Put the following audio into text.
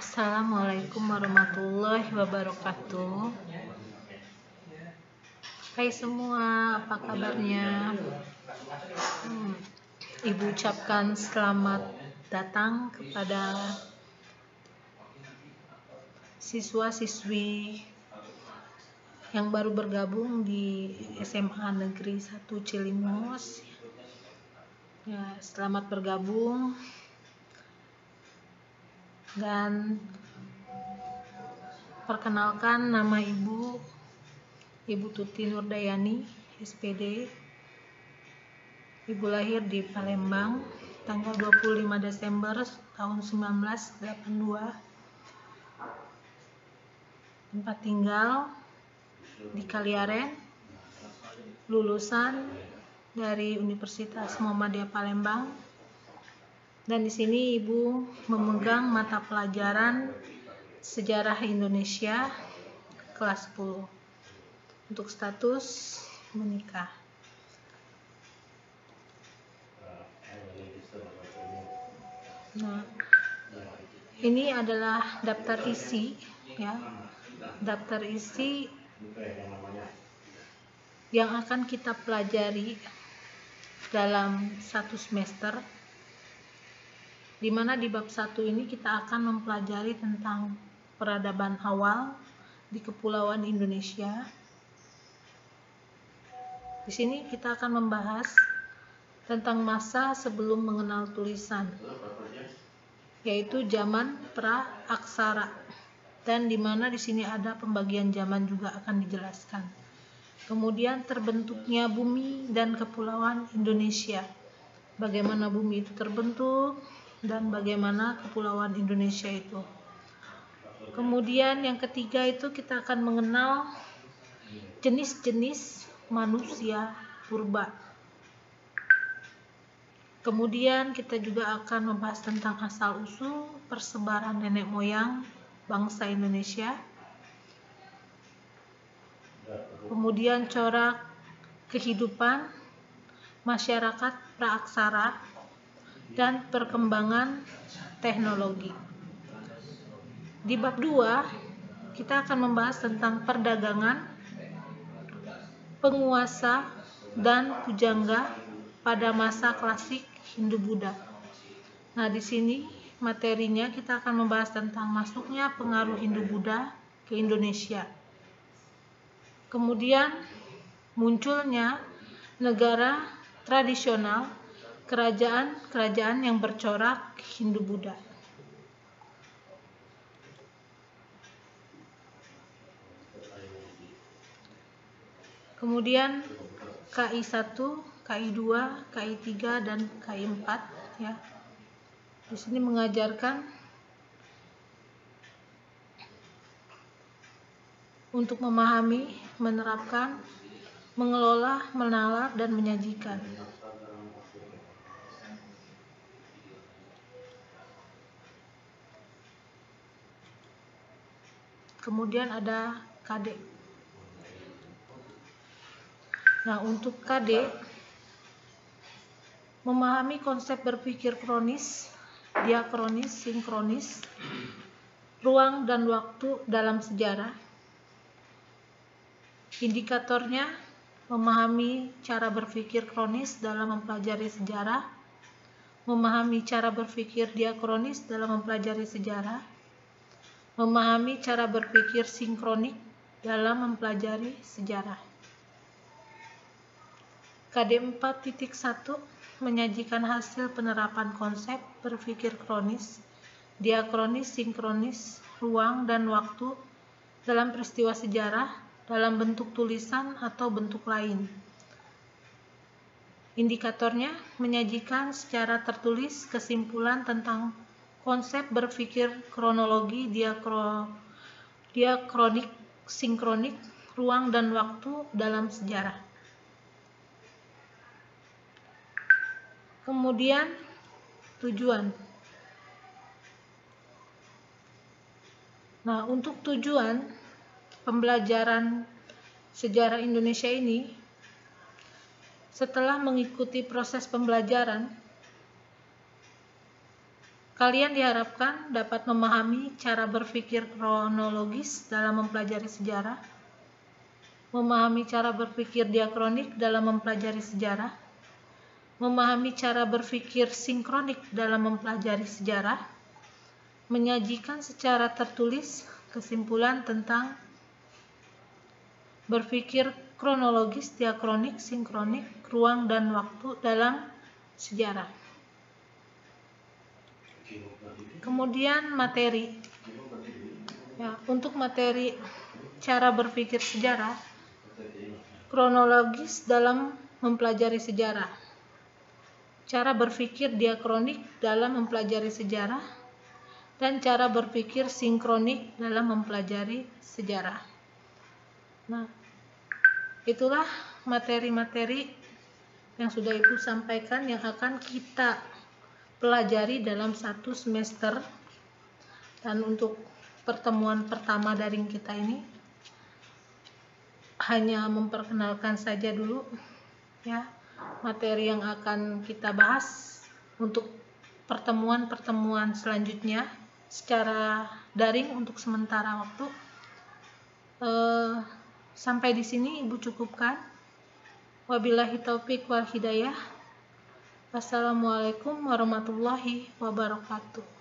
Assalamualaikum warahmatullahi wabarakatuh. Hai semua, apa kabarnya? Ibu ucapkan selamat datang kepada siswa-siswi yang baru bergabung di SMA Negeri 1 Cilimus. Ya, selamat bergabung. Dan perkenalkan, nama Ibu Tuti Nurdayani, SPD. Ibu lahir di Palembang tanggal 25 Desember tahun 1982. Tempat tinggal di Kaliaren. Lulusan dari Universitas Muhammadiyah Palembang. Dan di sini Ibu memegang mata pelajaran Sejarah Indonesia kelas 10 untuk status menikah. Nah, ini adalah daftar isi, ya, daftar isi yang akan kita pelajari dalam satu semester, di mana di bab 1 ini kita akan mempelajari tentang peradaban awal di Kepulauan Indonesia. Di sini kita akan membahas tentang masa sebelum mengenal tulisan, yaitu zaman pra-aksara, dan di mana di sini ada pembagian zaman juga akan dijelaskan. Kemudian terbentuknya bumi dan kepulauan Indonesia, bagaimana bumi itu terbentuk dan bagaimana kepulauan Indonesia itu. Kemudian yang ketiga itu kita akan mengenal jenis-jenis manusia purba. Kemudian kita juga akan membahas tentang asal-usul persebaran nenek moyang bangsa Indonesia. Kemudian corak kehidupan masyarakat praaksara dan perkembangan teknologi. Di bab 2 kita akan membahas tentang perdagangan, penguasa, dan pujangga pada masa klasik Hindu-Buddha. Nah, di sini materinya kita akan membahas tentang masuknya pengaruh Hindu-Buddha ke Indonesia. Kemudian munculnya negara tradisional, kerajaan-kerajaan yang bercorak Hindu-Buddha. Kemudian KI 1, KI 2, KI 3, dan KI 4, ya. Di sini mengajarkan untuk memahami, menerapkan, mengelola, menalar, dan menyajikan. Kemudian ada KD. Nah, untuk KD, memahami konsep berpikir kronis, diakronis, sinkronis, ruang dan waktu dalam sejarah. Indikatornya, memahami cara berpikir kronis dalam mempelajari sejarah, memahami cara berpikir diakronis dalam mempelajari sejarah, memahami cara berpikir sinkronik dalam mempelajari sejarah. KD 4.1 menyajikan hasil penerapan konsep berpikir kronis, diakronis, sinkronis, ruang dan waktu dalam peristiwa sejarah dalam bentuk tulisan atau bentuk lain. Indikatornya menyajikan secara tertulis kesimpulan tentang konsep berpikir kronologi, diakronik, sinkronik, ruang dan waktu dalam sejarah. Kemudian tujuan. Nah, untuk tujuan pembelajaran sejarah Indonesia ini, setelah mengikuti proses pembelajaran, Kalian diharapkan dapat memahami cara berpikir kronologis dalam mempelajari sejarah, memahami cara berpikir diakronik dalam mempelajari sejarah, memahami cara berpikir sinkronik dalam mempelajari sejarah, menyajikan secara tertulis kesimpulan tentang berpikir kronologis, diakronik, sinkronik, ruang dan waktu dalam sejarah. Kemudian materi. Ya, untuk materi cara berpikir sejarah, kronologis dalam mempelajari sejarah, cara berpikir diakronik dalam mempelajari sejarah, dan cara berpikir sinkronik dalam mempelajari sejarah. Nah, itulah materi-materi yang sudah Ibu sampaikan yang akan kita pelajari dalam 1 semester. Dan untuk pertemuan pertama daring kita ini hanya memperkenalkan saja dulu ya materi yang akan kita bahas untuk pertemuan-pertemuan selanjutnya secara daring untuk sementara waktu. Sampai di sini Ibu cukupkan. Wabillahi taufik wal hidayah. Wassalamualaikum warahmatullahi wabarakatuh.